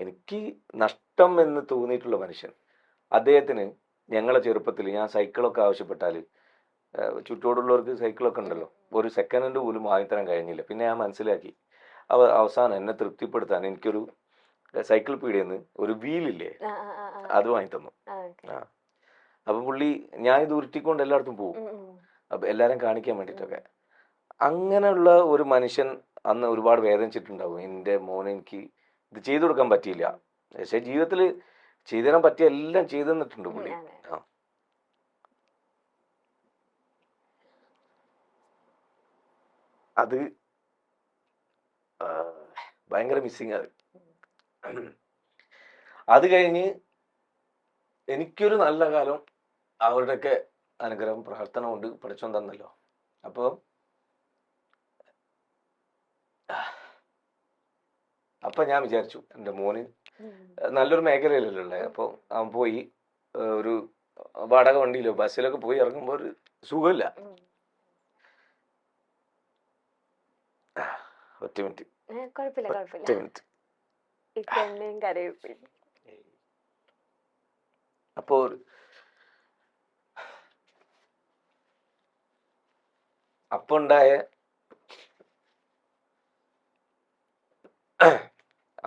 എനിക്ക് നഷ്ടം എന്ന് തോന്നിയിട്ടുള്ള മനുഷ്യൻ അദ്ദേഹത്തിന് ഞങ്ങളെ ചെറുപ്പത്തിൽ ഞാൻ സൈക്കിളൊക്കെ ആവശ്യപ്പെട്ടാൽ ചുറ്റോടുള്ളവർക്ക് സൈക്കിളൊക്കെ ഉണ്ടല്ലോ, ഒരു സെക്കൻഡ് ഹാൻഡ് പോലും വാങ്ങിത്തരാൻ കഴിഞ്ഞില്ല. പിന്നെ ഞാൻ മനസ്സിലാക്കി അവസാനം എന്നെ തൃപ്തിപ്പെടുത്താൻ എനിക്കൊരു സൈക്കിൾ പീടിയെന്ന് ഒരു വീലില്ലേ അത് വാങ്ങി തന്നു. ആ അപ്പം പുള്ളി ഞാൻ ഇത് ഉരുട്ടിക്കൊണ്ട് എല്ലായിടത്തും പോകും, അപ്പം എല്ലാവരും കാണിക്കാൻ വേണ്ടിയിട്ടൊക്കെ. അങ്ങനെയുള്ള ഒരു മനുഷ്യൻ അന്ന് ഒരുപാട് വേദനിച്ചിട്ടുണ്ടാവും. എൻ്റെ മോനെ എനിക്ക് ഇത് ചെയ്തു കൊടുക്കാൻ പറ്റിയില്ല, പക്ഷെ ജീവിതത്തിൽ ചെയ്തു തരാൻ പറ്റിയ എല്ലാം ചെയ്തു തന്നിട്ടുണ്ട് പുള്ളി. ആ അത് ഭയങ്കര മിസ്സിങ്. അത് കഴിഞ്ഞ് എനിക്കൊരു നല്ല കാലം അവരുടെയൊക്കെ അനുഗ്രഹം പ്രാർത്ഥന കൊണ്ട് പഠിച്ചോൻ തന്നല്ലോ. അപ്പോൾ ഞാൻ വിചാരിച്ചു എൻ്റെ മോന് നല്ലൊരു മേഖലയിലല്ലോ ഉള്ളത്. അപ്പോൾ അവൻ പോയി ഒരു വാടക വണ്ടിയിലോ ബസ്സിലൊക്കെ പോയി ഇറങ്ങുമ്പോൾ ഒരു സുഖമില്ല. ഒറ്റ മിനിറ്റ്. അപ്പോൾ ഉണ്ടായ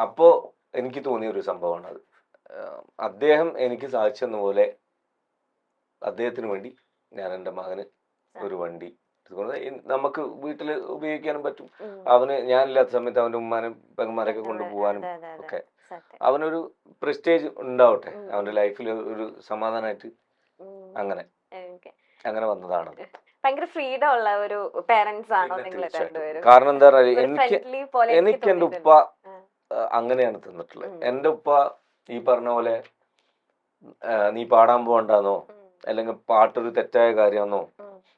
അപ്പോ എനിക്ക് തോന്നിയ ഒരു സംഭവമാണ് അത്. അദ്ദേഹം എനിക്ക് സാധിച്ചെന്ന പോലെ അദ്ദേഹത്തിന് വേണ്ടി ഞാൻ എൻ്റെ മകന് ഒരു വണ്ടി നമുക്ക് വീട്ടിൽ ഉപയോഗിക്കാനും പറ്റും. അവന് ഞാനില്ലാത്ത സമയത്ത് അവന്റെ ഉമ്മാനും പെങ്ങന്മാരൊക്കെ കൊണ്ടുപോകാനും ഒക്കെ അവനൊരു പ്രസ്റ്റേജ് ഉണ്ടാവട്ടെ അവന്റെ ലൈഫിൽ, ഒരു സമാധാനമായിട്ട്. അങ്ങനെ വന്നതാണ്. ഭയങ്കര ഫ്രീഡം ഉള്ള ഒരു പേരൻസ് ആണോ നിങ്ങൾ രണ്ടുപേരും? കാരണം എന്താ പറയുക, എനിക്ക് എന്റെ ഉപ്പ അങ്ങനെയാണ് തന്നിട്ടുള്ളത്. എന്റെ ഉപ്പ ഈ പറഞ്ഞ പോലെ നീ പാടാൻ പോകണ്ടെന്നോ അല്ലെങ്കിൽ പാട്ടൊരു തെറ്റായ കാര്യമെന്നോ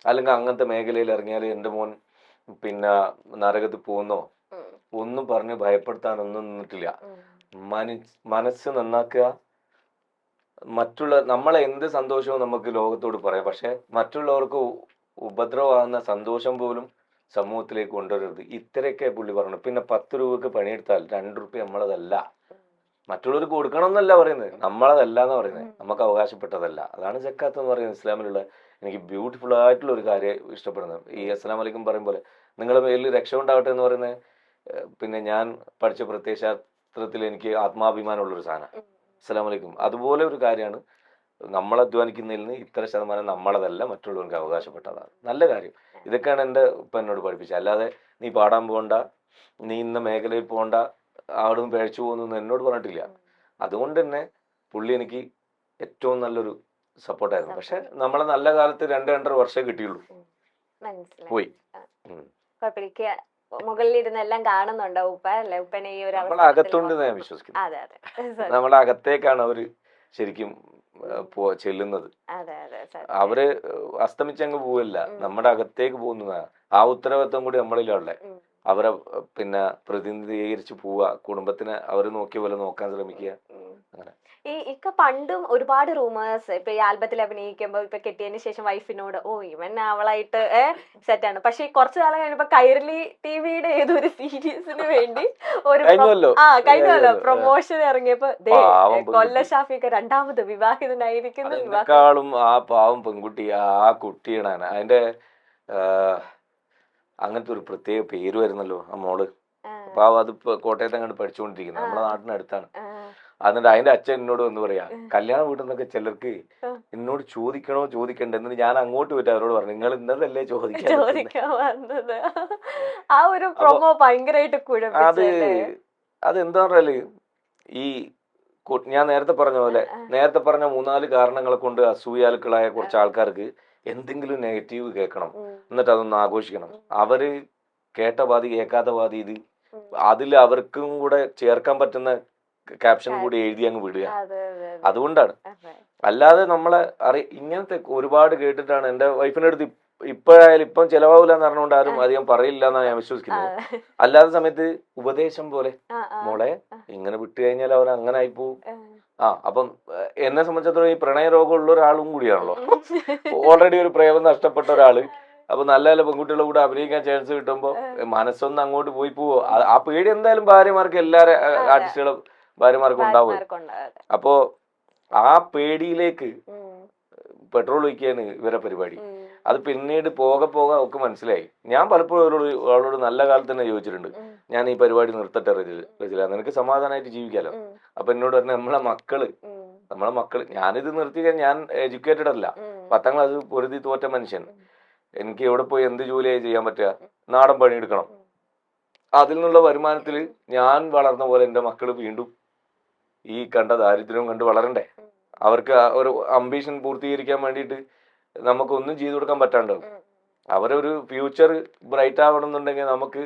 അല്ലെങ്കിൽ അങ്ങനത്തെ മേഖലയിൽ ഇറങ്ങിയാൽ എൻ്റെ മോൻ പിന്നെ നരകത്തിൽ പോകുന്നോ ഒന്നും പറഞ്ഞ് ഭയപ്പെടുത്താനൊന്നും നിന്നിട്ടില്ല. മനസ്സ് നന്നാക്കുക, മറ്റുള്ള നമ്മളെ എന്ത് സന്തോഷവും നമുക്ക് ലോകത്തോട് പറയാം, പക്ഷെ മറ്റുള്ളവർക്ക് ഉപദ്രവമാകുന്ന സന്തോഷം പോലും സമൂഹത്തിലേക്ക് കൊണ്ടുവരരുത്. ഇത്രയൊക്കെ പുള്ളി പറഞ്ഞു. പിന്നെ 10 രൂപക്ക് പണിയെടുത്താൽ 2 രൂപ നമ്മളതല്ല, മറ്റുള്ളവർക്ക് കൊടുക്കണം എന്നല്ല പറയുന്നത്, നമ്മളതല്ല എന്ന് പറയുന്നത്, നമുക്ക് അവകാശപ്പെട്ടതല്ല. അതാണ് സക്കാത്ത് എന്ന് പറയുന്നത് ഇസ്ലാമിലുള്ള എനിക്ക് ബ്യൂട്ടിഫുൾ ആയിട്ടുള്ള ഒരു കാര്യം ഇഷ്ടപ്പെടുന്നത്. ഈ അസ്സലാമു അലൈക്കും പറയും പോലെ നിങ്ങളുടെ പേരിൽ രക്ഷ ഉണ്ടാവട്ടെ എന്ന് പറയുന്നത്. പിന്നെ ഞാൻ പഠിച്ച പ്രത്യയശാസ്ത്രത്തിൽ എനിക്ക് ആത്മാഭിമാനമുള്ളൊരു സാധനം അസ്സലാമു അലൈക്കും. അതുപോലെ ഒരു കാര്യമാണ് നമ്മൾ അധ്വാനിക്കുന്നതിൽ നിന്ന് ഇത്ര ശതമാനം നമ്മളതല്ല, മറ്റുള്ളവർക്ക് അവകാശപ്പെട്ടതാണ്. നല്ല കാര്യം. ഇതൊക്കെയാണ് എൻ്റെ ഉപ്പ എന്നോട് പഠിപ്പിച്ചത്. അല്ലാതെ നീ പാടാൻ പോകണ്ട, നീ ഇന്ന മേഖലയിൽ പോകണ്ട, അവിടെ നിന്ന് പിഴച്ചു പോകുന്നു എന്നോട് പറഞ്ഞിട്ടില്ല. അതുകൊണ്ട് തന്നെ പുള്ളി എനിക്ക് ഏറ്റവും നല്ലൊരു സപ്പോർട്ടായിരുന്നു. പക്ഷെ നമ്മളെ നല്ല കാലത്ത് 2-2.5 വർഷമേ കിട്ടിയുള്ളൂ, പോയി. മുകളിലിരുന്നെല്ലാം കാണുന്നുണ്ടോ ഉപ്പ? അല്ലെ ഉപ്പനെ ഈ ഒരു നമ്മളെ അകത്തുണ്ട് ഞാൻ വിശ്വസിക്കുന്നു. നമ്മളെ അകത്തേക്കാണ് അവര് ശരിക്കും ചെല്ലുന്നത്. അവര് അസ്തമിച്ചങ്ങ് പോവല്ല, നമ്മുടെ അകത്തേക്ക് പോകുന്നതാണ്. ആ ഉത്തരവാദിത്വം കൂടി നമ്മളിലുള്ള അവരെ പിന്നെ പ്രതിനിധീകരിച്ച് പോവുക, കുടുംബത്തിനെ അവര് നോക്കിയ പോലെ നോക്കാൻ ശ്രമിക്കുക. അങ്ങനെ ഇക്ക പണ്ടും ഒരുപാട് റൂമേഴ്സ് ഇപ്പൊ ഈ ആൽബത്തിൽ അഭിനയിക്കുമ്പോ ഇപ്പൊ കെട്ടിയതിന് ശേഷം വൈഫിനോട് ഇവൻ അവളായിട്ട് സെറ്റാണ്, പക്ഷെ കുറച്ചു കാലം കഴിഞ്ഞപ്പോ കൈരളി ടിവിയുടെ ഏതൊരു സീരീസിന് വേണ്ടി ഒരു കഴിഞ്ഞല്ലോ പ്രൊമോഷൻ ഇറങ്ങിയപ്പോ കൊല്ല ഷാഫിയൊക്കെ 2ാമത് വിവാഹിതനായിരിക്കുന്നു. ആ പാവം പെൺകുട്ടി ആ കുട്ടിയാണ് അതിന്റെ അങ്ങനത്തെ ഒരു പ്രത്യേക പേര് വരുന്നല്ലോ ആ മോള്. പാവം അത് കോട്ടയത്ത് അങ്ങോട്ട് പഠിച്ചുകൊണ്ടിരിക്കുന്നത്, നമ്മളെ നാട്ടിനടുത്താണ്. എന്നിട്ട് അതിന്റെ അച്ഛൻ എന്നോട് വന്ന് പറയാ, കല്യാണ വീട്ടിൽ നിന്നൊക്കെ ചിലർക്ക് എന്നോട് ചോദിക്കണ്ടേ എന്നിട്ട് ഞാൻ അങ്ങോട്ട് പോയിട്ട് അവരോട് പറഞ്ഞു, നിങ്ങൾ ഇന്നതല്ലേ ചോദിക്കാൻ വന്നത്. അതെന്താ പറഞ്ഞാല് ഈ ഞാൻ നേരത്തെ പറഞ്ഞ പോലെ നേരത്തെ പറഞ്ഞ 3-4 കാരണങ്ങളെ കൊണ്ട് അസൂയാലുക്കളായ കുറച്ച് ആൾക്കാർക്ക് എന്തെങ്കിലും നെഗറ്റീവ് കേൾക്കണം, എന്നിട്ട് അതൊന്ന് ആഘോഷിക്കണം. അവര് കേട്ട പാതി കേൾക്കാത്ത പാതി ഇത് അതിൽ അവർക്കും കൂടെ ചേർക്കാൻ പറ്റുന്ന ക്യാപ്ഷൻ കൂടി എഴുതി അങ്ങ് വിടുക. അതുകൊണ്ടാണ്. അല്ലാതെ നമ്മളെ ഇങ്ങനത്തെ ഒരുപാട് കേട്ടിട്ടാണ്. എൻ്റെ വൈഫിന്റെ അടുത്ത് ഇപ്പോഴായാലും ഇപ്പം ചെലവാവില്ല എന്ന് പറഞ്ഞുകൊണ്ട് ആരും അധികം പറയില്ല എന്നാണ് ഞാൻ വിശ്വസിക്കുന്നത്. അല്ലാത്ത സമയത്ത് ഉപദേശം പോലെ, മോളെ ഇങ്ങനെ വിട്ടു കഴിഞ്ഞാൽ അവർ അങ്ങനെ ആയിപ്പോവും. അപ്പം എന്നെ സംബന്ധിച്ചിടത്തോളം ഈ പ്രണയ രോഗമുള്ള ഒരാളും കൂടിയാണല്ലോ, ഓൾറെഡി ഒരു പ്രേമം നഷ്ടപ്പെട്ട ഒരാള്. അപ്പൊ നല്ല നല്ല പെൺകുട്ടികളുടെ കൂടെ അഭിനയിക്കാൻ ചാൻസ് കിട്ടുമ്പോ മനസ്സൊന്ന് അങ്ങോട്ട് പോയി പോവോ. ആ പേടി എന്തായാലും ഭാര്യമാർക്ക് എല്ലാരും ആർട്ടിസ്റ്റുകളും ഭാര്യമാർക്ക് ഉണ്ടാവും. അപ്പോ ആ പേടിയിലേക്ക് പെട്രോൾ ഒഴിക്കുകയാണ് ഇവരെ പരിപാടി. അത് പിന്നീട് പോകെ അവർക്ക് മനസ്സിലായി. ഞാൻ പലപ്പോഴും അവളോട് നല്ല കാലത്ത് തന്നെ ചോദിച്ചിട്ടുണ്ട്, ഞാൻ ഈ പരിപാടി നിർത്തട്ടെ റജില, നിനക്ക് സമാധാനമായിട്ട് ജീവിക്കാലോ. അപ്പൊ എന്നോട് പറഞ്ഞ നമ്മളെ മക്കള് ഞാനിത് നിർത്തിക്കാൻ ഞാൻ എഡ്യൂക്കേറ്റഡ് അല്ല, 10ാം ക്ലാസ് പൊരുതി തോറ്റ മനുഷ്യൻ. എനിക്ക് എവിടെ പോയി എന്ത് ജോലിയായി ചെയ്യാൻ പറ്റുക? നാടൻ പണിയെടുക്കണം. അതിൽ നിന്നുള്ള വരുമാനത്തിൽ ഞാൻ വളർന്ന പോലെ എൻ്റെ മക്കള് വീണ്ടും ഈ കണ്ട ദാരിദ്ര്യവും കണ്ട് വളരണ്ടേ? അവർക്ക് ഒരു അംബീഷൻ പൂർത്തീകരിക്കാൻ വേണ്ടിയിട്ട് നമുക്കൊന്നും ചെയ്തു കൊടുക്കാൻ പറ്റാണ്ടാവും. അവരൊരു ഫ്യൂച്ചർ ബ്രൈറ്റ് ആവണം എന്നുണ്ടെങ്കിൽ നമുക്ക്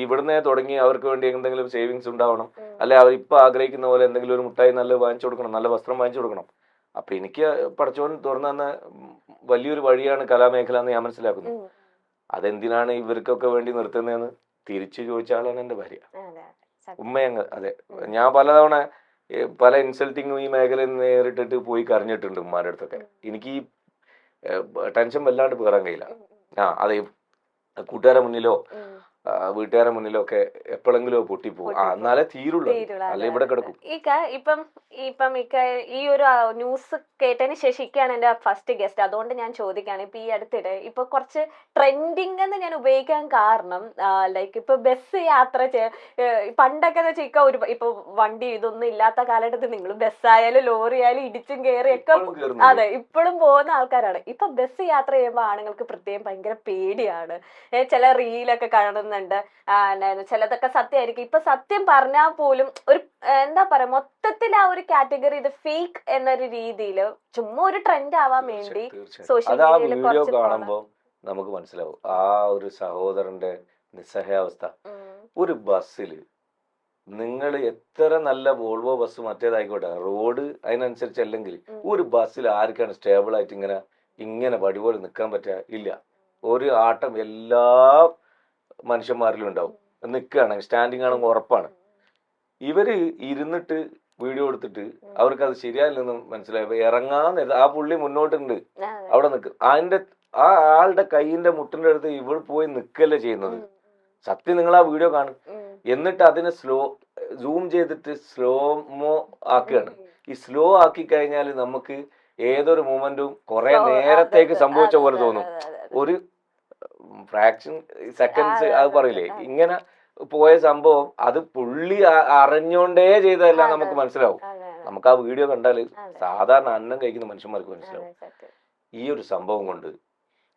ഇവിടുന്ന് തുടങ്ങി അവർക്ക് വേണ്ടി എന്തെങ്കിലും സേവിങ്സ് ഉണ്ടാവണം. അല്ലെ അവർ ഇപ്പൊ ആഗ്രഹിക്കുന്ന പോലെ എന്തെങ്കിലും ഒരു മുട്ടായി നല്ല വാങ്ങിച്ചു കൊടുക്കണം, നല്ല വസ്ത്രം വാങ്ങിച്ചു കൊടുക്കണം. അപ്പൊ എനിക്ക് പഠിച്ചോൻ തുറന്നു തന്ന വലിയൊരു വഴിയാണ് കലാമേഖല എന്ന് ഞാൻ മനസ്സിലാക്കുന്നു. അതെന്തിനാണ് ഇവർക്കൊക്കെ വേണ്ടി നിർത്തുന്നതെന്ന് തിരിച്ചു ചോദിച്ചാലാണ് എന്റെ ഭാര്യ. ഉമ്മയങ്ങ് അതെ, ഞാൻ പലതവണ പല ഇൻസൾട്ടിങ്ങും ഈ മേഖലയിൽ നേരിട്ടിട്ട് പോയി കരഞ്ഞിട്ടുണ്ട് ഉമ്മാരുടെ അടുത്തൊക്കെ. എനിക്ക് ഈ ടെൻഷൻ വല്ലാണ്ട് പേറാൻ കഴിയില്ല. അതെ, കൂട്ടുകാരെ മുന്നിലോ വീട്ടുകാരെ മുന്നിലോ ഒക്കെ എപ്പോഴെങ്കിലും പൊട്ടിപ്പോവും. എന്നാലേ തീരുള്ളൂ, അല്ലെ ഇവിടെ കിടക്കും. ഇപ്പം ഈ ഒരു ന്യൂസ് കേട്ടതിന് ശേഷം ഇക്കാണ് എന്റെ ഫസ്റ്റ് ഗസ്റ്റ്. അതുകൊണ്ട് ഞാൻ ചോദിക്കുകയാണ്, ഇപ്പൊ ഈ അടുത്തിടെ ഇപ്പൊ കുറച്ച് ട്രെൻഡിങ് എന്ന് ഞാൻ ഉപയോഗിക്കാൻ കാരണം ലൈക്ക് ഇപ്പൊ ബസ് യാത്ര പണ്ടൊക്കെ എന്ന് വെച്ചാൽ ഒരു ഇപ്പൊ വണ്ടി ഇതൊന്നും ഇല്ലാത്ത കാലഘട്ടത്തിൽ നിങ്ങൾ ബസ്സായാലും ലോറി ആയാലും ഇടിച്ചും കയറിയൊക്കെ അതെ ഇപ്പോഴും പോകുന്ന ആൾക്കാരാണ്. ഇപ്പൊ ബസ് യാത്ര ചെയ്യുമ്പോൾ ആണുങ്ങൾക്ക് പ്രത്യേകം ഭയങ്കര പേടിയാണ്. ചില റീലൊക്കെ കാണുന്നുണ്ട്, ചിലതൊക്കെ സത്യമായിരിക്കും. ഇപ്പൊ സത്യം പറഞ്ഞാൽ പോലും ഒരു എന്താ പറയാ, മൊത്തത്തിൽ ആ ഒരു കാറ്റഗറി ഇത് ഫേക്ക് എന്നൊരു രീതിയിൽ ചുമ്മാ ഒരു ട്രെൻഡ് ആവാൻ വേണ്ടി സോഷ്യൽ മീഡിയയിൽ കാണുമ്പോൾ നമുക്ക് മനസ്സിലാവും ആ ഒരു സഹോദരന്റെ നിസ്സഹായാവസ്ഥ. ഒരു ബസ്സില് നിങ്ങൾ എത്ര നല്ല വോൾവോ ബസ് മറ്റേതായിക്കോട്ടെ, റോഡ് അതിനനുസരിച്ച് അല്ലെങ്കിൽ ഒരു ബസ്സിൽ ആർക്കാണ് സ്റ്റേബിൾ ആയിട്ട് ഇങ്ങനെ വടി പോലെ നിൽക്കാൻ പറ്റുക? ഇല്ല. ഒരു ആട്ടം എല്ലാ മനുഷ്യന്മാരിലും ഉണ്ടാവും. നിൽക്കുകയാണെങ്കിൽ സ്റ്റാൻഡിങ് ആണെങ്കിൽ ഉറപ്പാണ്. ഇവര് ഇരുന്നിട്ട് വീഡിയോ എടുത്തിട്ട് അവർക്ക് അത് ശരിയായില്ലെന്ന് മനസ്സിലായപ്പോ ഇറങ്ങാൻ ആ പുള്ളി മുന്നോട്ടുണ്ട്, അവിടെ നിൽക്കും. ആ ആളുടെ കൈയിന്റെ മുട്ടിന്റെ അടുത്ത് ഇവൾ പോയി നിൽക്കല്ലേ ചെയ്യുന്നത്. സത്യം നിങ്ങൾ ആ വീഡിയോ കാണും. എന്നിട്ട് അതിനെ സൂം ചെയ്തിട്ട് സ്ലോമോ ആക്കുകയാണ്. ഈ സ്ലോ ആക്കി കഴിഞ്ഞാൽ നമുക്ക് ഏതൊരു മൂമെന്റും കുറെ നേരത്തേക്ക് സംഭവിച്ച പോലെ തോന്നും. ഒരു ഫ്രാക്ഷൻ സെക്കൻഡ്സ് അത് പറയില്ലേ, ഇങ്ങനെ പോയ സംഭവം അത് പുള്ളി അറിഞ്ഞോണ്ടേ ചെയ്തതല്ല നമുക്ക് മനസ്സിലാവും. നമുക്ക് ആ വീഡിയോ കണ്ടാൽ സാധാരണ അന്നം കഴിക്കുന്ന മനുഷ്യന്മാർക്ക് മനസ്സിലാവും. ഈ ഒരു സംഭവം കൊണ്ട്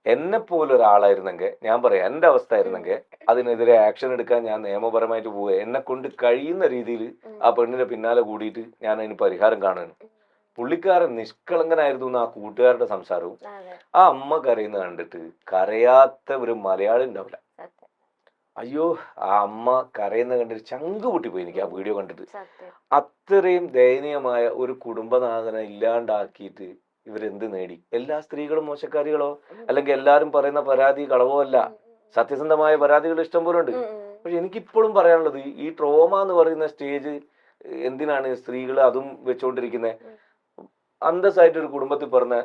എന്നെ പോലെ ഒരാളായിരുന്നെങ്കിൽ, ഞാൻ പറയാം എന്റെ അവസ്ഥ ആയിരുന്നെങ്കിൽ അതിനെതിരെ ആക്ഷൻ എടുക്കാൻ ഞാൻ നിയമപരമായിട്ട് പോവുക. എന്നെ കൊണ്ട് കഴിയുന്ന രീതിയിൽ ആ പെണ്ണിന്റെ പിന്നാലെ കൂടിയിട്ട് ഞാൻ അതിന് പരിഹാരം കാണുന്നു. പുള്ളിക്കാരൻ നിഷ്കളങ്കനായിരുന്നു ആ കൂട്ടുകാരുടെ സംസാരവും. ആ അമ്മ കരയുന്ന കണ്ടിട്ട് കരയാത്ത ഒരു മലയാളി ഉണ്ടാവില്ല. അയ്യോ, ആ അമ്മ കരയുന്ന കണ്ടിട്ട് ചങ്ക് പൊട്ടിപ്പോയി എനിക്ക് ആ വീഡിയോ കണ്ടിട്ട്. അത്രയും ദയനീയമായ ഒരു കുടുംബനാഥനെ ഇല്ലാണ്ടാക്കിയിട്ട് ഇവരെന്ത് നേടി? എല്ലാ സ്ത്രീകളും മോശക്കാരികളോ അല്ലെങ്കിൽ എല്ലാരും പറയുന്ന പരാതി കളവോ അല്ല, സത്യസന്ധമായ പരാതികൾ ഇഷ്ടം പോലെ ഉണ്ട്. പക്ഷെ എനിക്കിപ്പോഴും പറയാനുള്ളത്, ഈ ട്രോമ എന്ന് പറയുന്ന സ്റ്റേജ് എന്തിനാണ് സ്ത്രീകൾ അതും വെച്ചുകൊണ്ടിരിക്കുന്നത്? അന്തസ്സായിട്ട് ഒരു കുടുംബത്തിൽ പറഞ്ഞ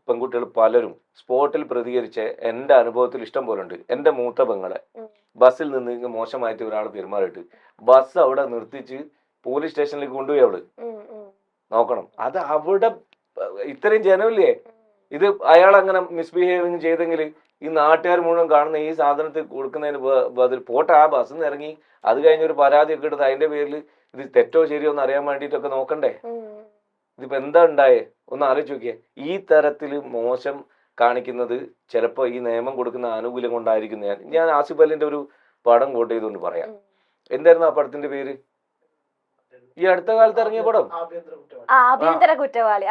പെൺകുട്ടികൾ പലരും സ്പോട്ടിൽ പ്രതികരിച്ച് എന്റെ അനുഭവത്തിൽ ഇഷ്ടം പോലെ ഉണ്ട്. എന്റെ മൂത്ത പെങ്ങളെ ബസ്സിൽ നിന്ന് മോശമായിട്ട് ഒരാൾ പെരുമാറിയിട്ട് ബസ് അവിടെ നിർത്തിച്ച് പോലീസ് സ്റ്റേഷനിലേക്ക് കൊണ്ടുപോയി. അവള് നോക്കണം, അത് അവിടെ ഇത്രയും ജനമില്ലേ, ഇത് അയാൾ അങ്ങനെ മിസ്ബിഹേവിങ് ചെയ്തെങ്കിൽ ഈ നാട്ടുകാർ മുഴുവൻ കാണുന്ന ഈ സാധനത്തിൽ കൊടുക്കുന്നതിന് ബദൽ പോട്ടെ, ആ ബസ്സിൽ നിന്ന് ഇറങ്ങി അത് കഴിഞ്ഞൊരു പരാതിയൊക്കെ എടുത്ത് അതിന്റെ പേരിൽ ഇത് തെറ്റോ ശരിയോ എന്ന് അറിയാൻ വേണ്ടിയിട്ടൊക്കെ നോക്കണ്ടേ? ഇതിപ്പോ എന്താ ഉണ്ടായേ? ഒന്ന് ആലോചിച്ച് നോക്കിയേ. ഈ തരത്തില് മോശം കാണിക്കുന്നത് ചിലപ്പോ ഈ നിയമം കൊടുക്കുന്ന ആനുകൂല്യം കൊണ്ടായിരിക്കും. ഞാൻ ആസിഫ് അലിന്റെ ഒരു പടം കോട്ട് ചെയ്തുകൊണ്ട് പറയാം. എന്തായിരുന്നു ആ പടത്തിന്റെ പേര്? ഈ അടുത്ത കാലത്ത് ഇറങ്ങിയ പടം ആഭ്യന്തര കുറ്റവാളി.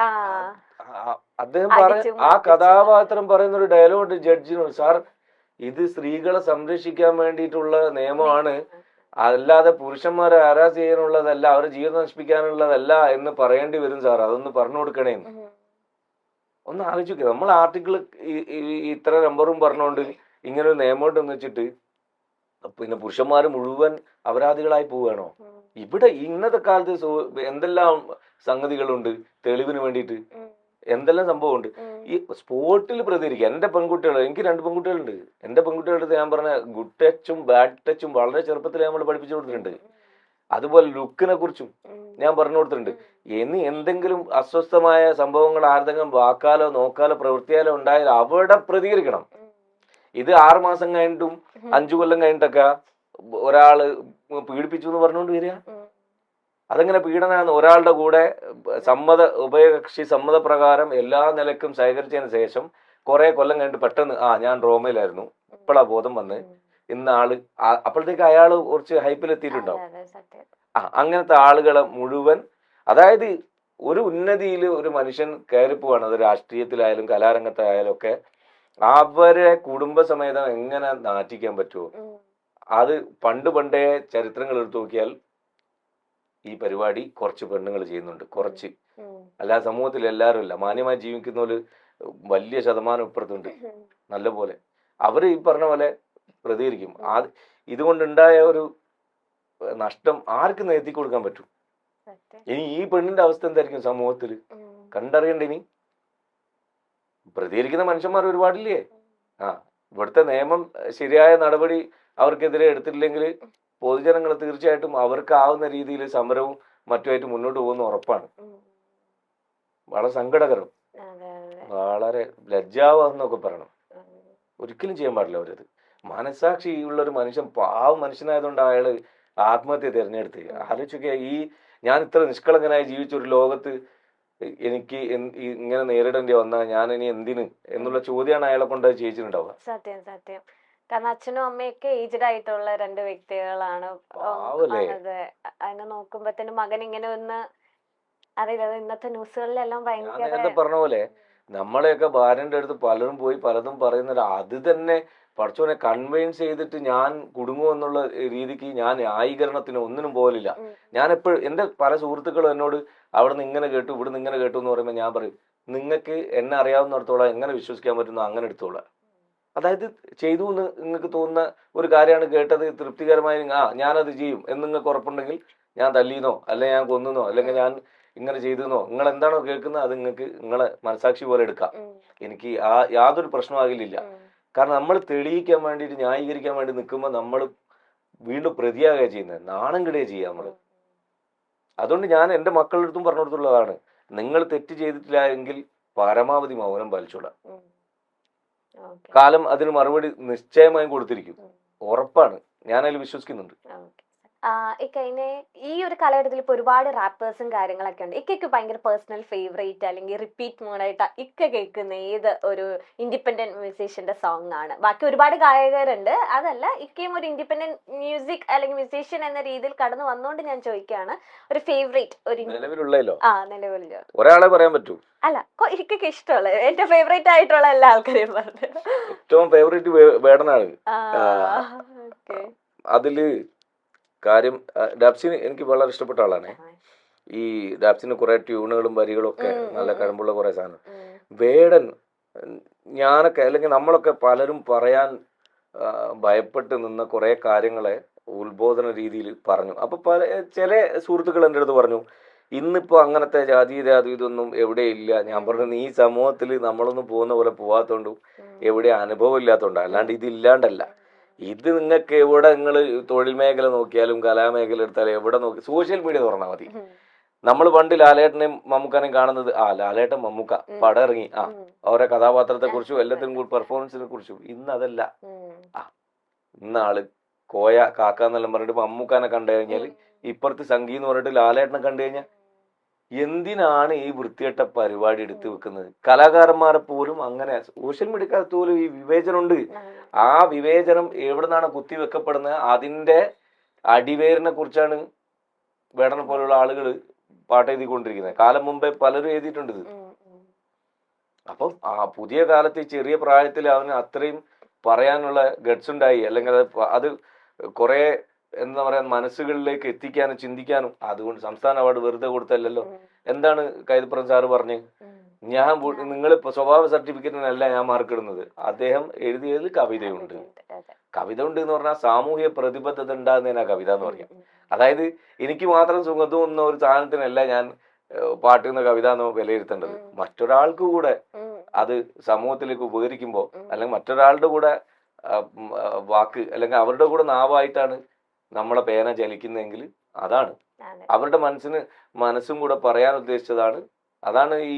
അദ്ദേഹം ആ കഥാപാത്രം പറയുന്ന ഒരു ഡയലോഗ് ജഡ്ജിനോട്, സാർ ഇത് സ്ത്രീകളെ സംരക്ഷിക്കാൻ വേണ്ടിയിട്ടുള്ള നിയമമാണ്, അല്ലാതെ പുരുഷന്മാരെ ഹരാസ് ചെയ്യാനുള്ളതല്ല, അവരുടെ ജീവിതം നശിപ്പിക്കാനുള്ളതല്ല എന്ന് പറയേണ്ടി വരും സാർ, അതൊന്ന് പറഞ്ഞു കൊടുക്കണേ. ഒന്ന് ആലോചിക്കുക. നമ്മൾ ആർട്ടിക്കിൾ ഇത്ര നമ്പറും പറഞ്ഞുകൊണ്ട് ഇങ്ങനെ ഒരു നിയമം എന്ന് വെച്ചിട്ട് പിന്നെ പുരുഷന്മാര് മുഴുവൻ അപരാധികളായി പോവുകയാണോ? ഇവിടെ ഇന്നത്തെ കാലത്ത് എന്തെല്ലാം സംഗതികളുണ്ട് തെളിവിന് വേണ്ടിയിട്ട്, എന്തെല്ലാം സംഭവമുണ്ട്. ഈ സ്പോർട്ടിൽ പ്രതികരിക്കുക. എന്റെ പെൺകുട്ടികൾ, എനിക്ക് 2 പെൺകുട്ടികളുണ്ട്. എന്റെ പെൺകുട്ടികളുടെ ഞാൻ പറഞ്ഞ ഗുഡ് ടച്ചും ബാഡ് ടച്ചും വളരെ ചെറുപ്പത്തിൽ നമ്മൾ പഠിപ്പിച്ചു കൊടുത്തിട്ടുണ്ട്. അതുപോലെ ലുക്കിനെ കുറിച്ചും ഞാൻ പറഞ്ഞു കൊടുത്തിട്ടുണ്ട്. ഇനി എന്തെങ്കിലും അസ്വസ്ഥമായ സംഭവങ്ങൾ ആരുടെങ്കിലും വാക്കാലോ നോക്കാലോ പ്രവൃത്തിയാലോ ഉണ്ടായാൽ അവിടെ പ്രതികരിക്കണം. ഇത് 6 മാസം കഴിഞ്ഞിട്ടും 5 കൊല്ലം കഴിഞ്ഞിട്ടൊക്കെ ഒരാള് പീഡിപ്പിച്ചു എന്ന് പറഞ്ഞുകൊണ്ട് വരിക. അതെങ്ങനെ പീഡനാണ്? ഒരാളുടെ കൂടെ ഉഭയകക്ഷി സമ്മതപ്രകാരം എല്ലാ നിലക്കും സഹകരിച്ചതിന് ശേഷം കുറെ കൊല്ലം കഴിഞ്ഞിട്ട് പെട്ടെന്ന് ഞാൻ ഡ്രോമയിലായിരുന്നു, ഇപ്പോഴാ ബോധം വന്ന്, ഇന്ന ആള് അപ്പോഴത്തേക്ക് അയാള് കുറച്ച് ഹൈപ്പിലെത്തിയിട്ടുണ്ടാവും. അങ്ങനത്തെ ആളുകളെ മുഴുവൻ, അതായത് ഒരു ഉന്നതിയിൽ ഒരു മനുഷ്യൻ കയറിപ്പോവാണ്, അത് രാഷ്ട്രീയത്തിലായാലും കലാരംഗത്തായാലും ഒക്കെ, അവരെ കുടുംബസമേതം എങ്ങനെ നാറ്റിക്കാൻ പറ്റുമോ? അത് പണ്ടേ ചരിത്രങ്ങൾ എടുത്തു നോക്കിയാൽ ഈ പരിപാടി കുറച്ച് പെണ്ണുങ്ങൾ ചെയ്യുന്നുണ്ട്, കുറച്ച്. അല്ലാതെ സമൂഹത്തിൽ എല്ലാവരും ഇല്ല. മാന്യമായി ജീവിക്കുന്നവര് വലിയ ശതമാനം ഇപ്പുറത്തുണ്ട് നല്ല പോലെ. അവര് ഈ പറഞ്ഞ പോലെ പ്രതികരിക്കും. ഇതുകൊണ്ടുണ്ടായ ഒരു നഷ്ടം ആർക്ക് നികത്തി കൊടുക്കാൻ പറ്റും? ഇനി ഈ പെണ്ണിന്റെ അവസ്ഥ എന്തായിരിക്കും സമൂഹത്തിൽ കണ്ടറിയണ്ട. ഇനി പ്രതികരിക്കുന്ന മനുഷ്യന്മാർ ഒരുപാടില്ലേ? ഇവിടുത്തെ നിയമം ശരിയായ നടപടി അവർക്കെതിരെ എടുത്തിട്ടില്ലെങ്കിൽ പൊതുജനങ്ങൾ തീർച്ചയായിട്ടും അവർക്കാവുന്ന രീതിയിൽ സമരവും മറ്റുമായിട്ട് മുന്നോട്ട് പോകുന്ന ഉറപ്പാണ്. വളരെ സങ്കടകരം, വളരെ ലജ്ജാവെന്നൊക്കെ പറയണം. ഒരിക്കലും ചെയ്യാൻ പാടില്ല അവരത്. മനസാക്ഷി ഉള്ള ഒരു മനുഷ്യൻ, പാവം മനുഷ്യനായതുകൊണ്ട് അയാള് ആത്മഹത്യ തിരഞ്ഞെടുത്ത്. ആലോചിക്കുക, ഞാൻ ഇത്ര നിഷ്കളങ്കനായി ജീവിച്ച ഒരു ലോകത്ത് എനിക്ക് ഇങ്ങനെ നേരിടേണ്ടി വന്നാൽ ഞാൻ ഇനി എന്തിന് എന്നുള്ള ചോദ്യമാണ് അയാളെ കൊണ്ട് ചെയ്യിച്ചിട്ടുണ്ടാവുക. സത്യം സത്യം. കാരണം അച്ഛനും അമ്മയൊക്കെ ഏജ്ഡ് ആയിട്ടുള്ള 2 വ്യക്തികളാണ്. അതെ, അതിനെ നോക്കുമ്പോ മകൻ ഇങ്ങനെ ഒന്ന് അറിയില്ല. ഇന്നത്തെ ന്യൂസുകളിലെല്ലാം ഭയങ്കര പറഞ്ഞ പോലെ നമ്മളെയൊക്കെ ഭാര്യന്റെ അടുത്ത് പലരും പോയി പലതും പറയുന്നത്, അത് തന്നെ പഠിച്ചോനെ കൺവിൻസ് ചെയ്തിട്ട് ഞാൻ കുടുങ്ങുമെന്നുള്ള രീതിക്ക് ഞാൻ ന്യായീകരണത്തിന് ഒന്നിനും പോലില്ല. ഞാൻ എപ്പോഴും എന്റെ പല സുഹൃത്തുക്കളും എന്നോട് അവിടുന്ന് ഇങ്ങനെ കേട്ടു ഇവിടുന്ന് ഇങ്ങനെ കേട്ടു എന്ന് പറയുമ്പോൾ ഞാൻ പറയും, നിങ്ങൾക്ക് എന്നെ അറിയാവുന്നിടത്തോളം എങ്ങനെ വിശ്വസിക്കാൻ പറ്റുന്നു അങ്ങനെ എടുത്തോളാം. അതായത് ചെയ്തു എന്ന് നിങ്ങൾക്ക് തോന്നുന്ന ഒരു കാര്യമാണ് കേട്ടത്, തൃപ്തികരമായി ഞാനത് ചെയ്യും എന്ന് നിങ്ങൾക്ക് ഉറപ്പുണ്ടെങ്കിൽ, ഞാൻ തല്ലിയെന്നോ അല്ലെങ്കിൽ ഞാൻ കൊന്നുന്നോ അല്ലെങ്കിൽ ഞാൻ ഇങ്ങനെ ചെയ്തെന്നോ നിങ്ങൾ എന്താണോ കേൾക്കുന്നത് അത് നിങ്ങൾക്ക് നിങ്ങളെ മനസാക്ഷി പോലെ എടുക്കാം. എനിക്ക് യാതൊരു പ്രശ്നമാകില്ല. കാരണം നമ്മൾ തെളിയിക്കാൻ വേണ്ടിയിട്ട് ന്യായീകരിക്കാൻ വേണ്ടി നിൽക്കുമ്പോൾ നമ്മൾ വീണ്ടും പ്രതിയാകുക ചെയ്യുന്നത്, നാണം കിടുകയാണ് ചെയ്യുക നമ്മൾ. അതുകൊണ്ട് ഞാൻ എൻ്റെ മക്കളുടെ അടുത്തും പറഞ്ഞു കൊടുത്തുള്ളതാണ്, നിങ്ങൾ തെറ്റ് ചെയ്തിട്ടില്ല എങ്കിൽ പരമാവധി മൗനം പാലിച്ചോളാം. കാലം അതിന് മറുപടി നിശ്ചയമായും കൊടുത്തിരിക്കും, ഉറപ്പാണ്. ഞാനതിൽ വിശ്വസിക്കുന്നുണ്ട്. ഈ ഒരു കാലഘട്ടത്തിൽ ഇപ്പൊ ഒരുപാട് റാപ്പേഴ്സും കാര്യങ്ങളൊക്കെ ഉണ്ട്. ഇക്കയ്ക്ക് ഭയങ്കര പേഴ്സണൽ ഫേവറേറ്റ് അല്ലെങ്കിൽ റിപ്പീറ്റ് മോഡായിട്ട് ഇക്ക കേൾക്കുന്ന ഏത് ഒരു ഇൻഡിപെൻഡന്റ് മ്യൂസീഷ്യന്റെ സോങ് ആണ്? ബാക്കി ഒരുപാട് ഗായകരുണ്ട്, അതല്ല, ഇക്കയും ഒരു ഇൻഡിപെൻഡന്റ് മ്യൂസിക് അല്ലെങ്കിൽ മ്യൂസീഷ്യൻ എന്ന രീതിയിൽ കടന്നു വന്നോണ്ട് ഞാൻ ചോദിക്കുകയാണ്, ഒരു ഫേവറേറ്റ് ഒരു നിലവിലുള്ള ഒരാളെ പറയാൻ പറ്റൂ? അല്ല, ഇക്കയ്ക്ക് ഇഷ്ടമുള്ള എന്റെ ഫേവറേറ്റ് ആയിട്ടുള്ള എല്ലാ ആൾക്കാരെയും പറഞ്ഞു. ഏറ്റവും ഫേവറേറ്റ് വേടനാണ്. അതില് കാര്യം ഡാപ്സിന് എനിക്ക് വളരെ ഇഷ്ടപ്പെട്ട ആളാണ്. ഈ ഡാപ്സിന് കുറെ ട്യൂണുകളും വരികളും ഒക്കെ നല്ല കഴിവുള്ള കുറെ സാധനം. വേടൻ ഞാനൊക്കെ അല്ലെങ്കിൽ നമ്മളൊക്കെ പലരും പറയാൻ ഭയപ്പെട്ട് നിന്ന കുറെ കാര്യങ്ങളെ ഉത്ബോധന രീതിയിൽ പറഞ്ഞു. അപ്പൊ ചില സുഹൃത്തുക്കൾ എൻ്റെ അടുത്ത് പറഞ്ഞു, ഇന്നിപ്പോ അങ്ങനത്തെ ജാതീയത ഇതൊന്നും എവിടെ ഇല്ല. ഞാൻ പറഞ്ഞു, ഈ സമൂഹത്തിൽ നമ്മളൊന്നും പോകുന്ന പോലെ പോവാത്തോണ്ടും എവിടെ അനുഭവം ഇല്ലാത്തോണ്ടാ, അല്ലാണ്ട് ഇതില്ലാണ്ടല്ല. ഇത് നിങ്ങൾക്ക് എവിടെ നിങ്ങൾ തൊഴിൽ മേഖല നോക്കിയാലും കലാമേഖല എടുത്താലും എവിടെ നോക്കി സോഷ്യൽ മീഡിയ തുറന്നാൽ മതി. നമ്മൾ പണ്ട് ലാലേട്ടനെയും മമ്മൂക്കാനെയും കാണുന്നത് ലാലേട്ടൻ മമ്മൂക്ക പടം ഇറങ്ങി അവരുടെ കഥാപാത്രത്തെ കുറിച്ചും എല്ലാത്തിനും കൂടി പെർഫോമൻസിനെ കുറിച്ചും. ഇന്ന് അതല്ല. ഇന്നാള് കോയ കാക്ക എന്നെല്ലാം പറഞ്ഞിട്ട് മമ്മൂക്കാനെ കണ്ടു കഴിഞ്ഞാൽ ഇപ്പുറത്ത് സംഗീ എന്ന് പറഞ്ഞിട്ട് ലാലേട്ടനെ കണ്ടു കഴിഞ്ഞാൽ എന്തിനാണ് ഈ വൃത്തികെട്ട പരിപാടി എടുത്തു വെക്കുന്നത്? കലാകാരന്മാരെ പോലും അങ്ങനെ സോഷ്യൽ മീഡിയക്കകത്ത് പോലും ഈ വിവേചനമുണ്ട്. ആ വിവേചനം എവിടെ നിന്നാണ് കുത്തിവെക്കപ്പെടുന്നത്? അതിന്റെ അടിവേരിനെ കുറിച്ചാണ് വേടനെ പോലുള്ള ആളുകൾ പാട്ട് എഴുതിക്കൊണ്ടിരിക്കുന്നത്. കാലം മുമ്പേ പലരും എഴുതിയിട്ടുണ്ട് ഇത്. അപ്പം ആ പുതിയ കാലത്ത് ചെറിയ പ്രായത്തിൽ അവന് അത്രയും പറയാനുള്ള ഗട്സ് ഉണ്ടായി, അല്ലെങ്കിൽ അത് കുറെ എന്താ പറയാ മനസ്സുകളിലേക്ക് എത്തിക്കാനും ചിന്തിക്കാനും. അതുകൊണ്ട് സംസ്ഥാന അവാർഡ് വെറുതെ കൊടുത്തല്ലോ. എന്താണ് കൈതപ്രം സാറ് പറഞ്ഞ്, ഞാൻ നിങ്ങൾ സ്വഭാവ സർട്ടിഫിക്കറ്റിനല്ല ഞാൻ മാർക്ക് ഇടുന്നത്. അദ്ദേഹം എഴുതിയതിൽ കവിതയുണ്ട്. കവിത ഉണ്ട് എന്ന് പറഞ്ഞാൽ സാമൂഹിക പ്രതിബദ്ധത ഉണ്ടാകുന്നതിനാ കവിത എന്ന് പറയാം. അതായത് എനിക്ക് മാത്രം സുഖം തോന്നുന്ന ഒരു സാധനത്തിനല്ല ഞാൻ പാട്ടുന്ന കവിത എന്ന് വിലയിരുത്തേണ്ടത്. മറ്റൊരാൾക്ക് കൂടെ അത് സമൂഹത്തിലേക്ക് ഉപകരിക്കുമ്പോൾ, അല്ലെങ്കിൽ മറ്റൊരാളുടെ കൂടെ വാക്ക് അല്ലെങ്കിൽ അവരുടെ കൂടെ നാവായിട്ടാണ് നമ്മളെ പേന ചലിക്കുന്നതെങ്കിൽ അതാണ് അവരുടെ മനസ്സും കൂടെ പറയാൻ ഉദ്ദേശിച്ചതാണ്. അതാണ് ഈ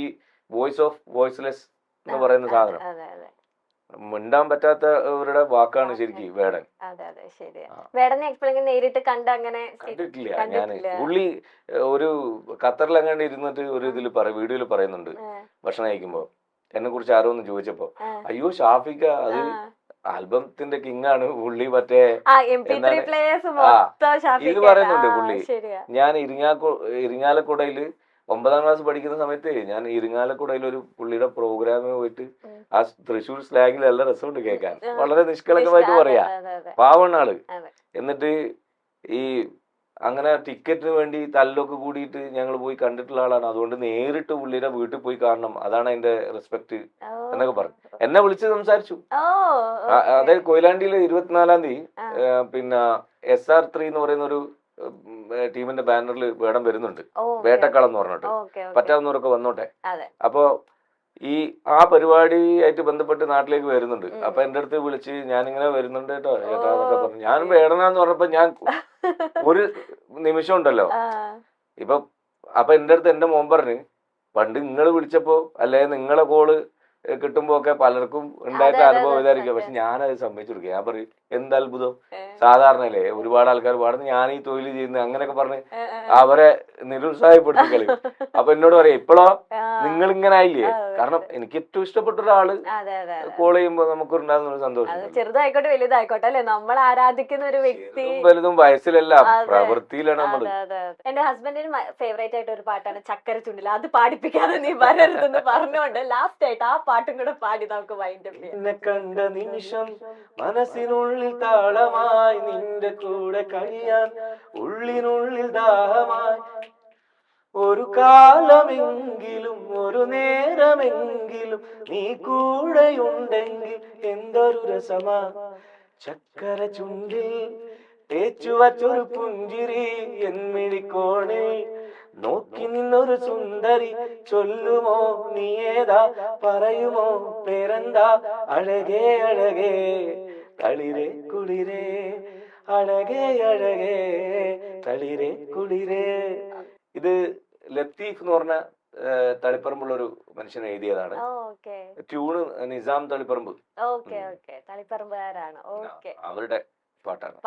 വോയിസ് ഓഫ് വോയിസ്ലെസ് എന്ന് പറയുന്ന സാധനം. മിണ്ടാൻ പറ്റാത്തവരുടെ വാക്കാണ് ശരിക്കും വേടൻ. നേരിട്ട് അങ്ങനെ കണ്ടിട്ടില്ല ഞാൻ. പുള്ളി ഒരു ഖത്തറിൽ അങ്ങനെ ഇരുന്നിട്ട് ഒരു വീഡിയോയിൽ പറയുന്നുണ്ട്, ഭക്ഷണം കഴിക്കുമ്പോ എന്നെ കുറിച്ച് ആരോ ഒന്ന് ചോദിച്ചപ്പോ, അയ്യോ ഷാഫിക്ക അത് ആൽബത്തിന്റെ കിങ് ആണ് പുള്ളി, മറ്റേ ഇത് പറയുന്നുണ്ട് പുള്ളി. ഞാൻ ഇരിങ്ങാലക്കുടയില് 9ാം ക്ലാസ് പഠിക്കുന്ന സമയത്ത് ഞാൻ ഇരിങ്ങാലക്കുടയിൽ ഒരു പുള്ളിയുടെ പ്രോഗ്രാമിന് പോയിട്ട് ആ തൃശ്ശൂർ സ്ലാങ്ങിൽ നല്ല രസമുണ്ട് കേൾക്കാൻ, വളരെ നിഷ്കളങ്കമായിട്ട് പറയാ, പാവണ്ണ ആള്. എന്നിട്ട് ഈ അങ്ങനെ ടിക്കറ്റിന് വേണ്ടി തല്ലൊക്കെ കൂടിയിട്ട് ഞങ്ങൾ പോയി കണ്ടിട്ടുള്ള ആളാണ്. അതുകൊണ്ട് നേരിട്ട് പുള്ളിയുടെ വീട്ടിൽ പോയി കാണണം, അതാണ് അതിന്റെ റെസ്പെക്ട് എന്നൊക്കെ പറഞ്ഞു. എന്നെ വിളിച്ച് സംസാരിച്ചു. അതായത് കൊയിലാണ്ടിയില് 24-ാം തീയതി പിന്നെ SR3 എന്ന് പറയുന്ന ഒരു ടീമിന്റെ ബാനറിൽ വേടം വരുന്നുണ്ട്, വേട്ടക്കളം എന്ന് പറഞ്ഞിട്ട്. പറ്റാവുന്നവരൊക്കെ വന്നോട്ടെ. അപ്പൊ ഈ ആ പരിപാടിയായിട്ട് ബന്ധപ്പെട്ട് നാട്ടിലേക്ക് വരുന്നുണ്ട്. അപ്പൊ എന്റെ അടുത്ത് വിളിച്ച് ഞാനിങ്ങനെ വരുന്നുണ്ട് കേട്ടോ ചേട്ടാ എന്നൊക്കെ പറഞ്ഞു. ഞാൻ വേടനാന്ന് പറഞ്ഞപ്പോ ഞാൻ ഒരു നിമിഷം ഉണ്ടല്ലോ ഇപ്പൊ. അപ്പൊ എന്റെ അടുത്ത് എന്റെ മോൻ പറഞ്ഞു, പണ്ട് നിങ്ങൾ വിളിച്ചപ്പോ അല്ലെ നിങ്ങളെ കോള് കിട്ടുമ്പോ ഒക്കെ പലർക്കും ഉണ്ടായിട്ട് അനുഭവം ഇതായിരിക്കും, പക്ഷെ ഞാനത് സമ്മതിച്ചു കൊടുക്കുക. ഞാൻ പറയും എന്ത് അത്ഭുതം, സാധാരണയല്ലേ ഒരുപാട് ആൾക്കാർ പാടുന്നു, ഞാൻ ഈ തൊഴിൽ ചെയ്യുന്നത് അങ്ങനെയൊക്കെ പറഞ്ഞ് അവരെ നിരുത്സാഹപ്പെടുത്തി കളയും. അപ്പൊ എന്നോട് പറയാം, ഇപ്പോഴോ നിങ്ങൾ ഇങ്ങനെ ആയില്ലേ? കാരണം എനിക്ക് ഏറ്റവും ഇഷ്ടപ്പെട്ട ഒരാള് കോൾ ചെയ്യുമ്പോ നമുക്ക് ഉണ്ടാകുന്ന ഒരു സന്തോഷം. ചെറുതായിക്കോട്ടെ വലുതായിക്കോട്ടെ അല്ലെ, നമ്മൾ ആരാധിക്കുന്ന ഒരു വ്യക്തി. വലുതും വയസ്സിലല്ല, പ്രവൃത്തിയിലാണ് നമ്മൾ. എന്റെ ഹസ്ബൻഡിന് ഫേവറേറ്റ് ആയിട്ട് ഒരു പാട്ടാണ് ചക്കര ചുണ്ടിൽ. അത് പാടിപ്പിക്കാതെ നീ വരരുതെന്ന് പറഞ്ഞുകൊണ്ട് ലാസ്റ്റ് ആയിട്ട് ആ പാട്ടും കൂടെ പാടി നമുക്ക് വൈൻഡപ്പ് ചെയ്യാം. എന്നെ കണ്ട നിമിഷം മനസ്സിനുള്ളിൽ താളമായി, നിന്റെ കൂടെ കഴിയാൻ ഉള്ളിനുള്ളിൽ ദാഹമായി, ഒരു കാലമെങ്കിലും ഒരു നേരമെങ്കിലും നീ കൂടെയുണ്ടെങ്കിൽ എന്തൊരു രസമാ, ചക്കര ചുണ്ടിൽ തേച്ചു വച്ചൊരു പുഞ്ചിരി എന്മിഴിക്കോണേ, നോക്കി നിന്നൊരു സുന്ദരി ചൊല്ലുമോ നീ ഏതാ, പറയുമോ പേരെന്താ, അഴകേ അഴകേ തളിരേ കുളിരേ, അഴകേ അഴകേ തളിരേ കുളിരേ. ഇത് ലത്തീഫ് എന്ന് പറഞ്ഞ തളിപ്പറമ്പുള്ള ഒരു മനുഷ്യൻ എഴുതിയതാണ്. ട്യൂണ് നിസാം തളിപ്പറമ്പ്, തളിപ്പറമ്പുകാരാണ്. അവരുടെ പാട്ടാണ്.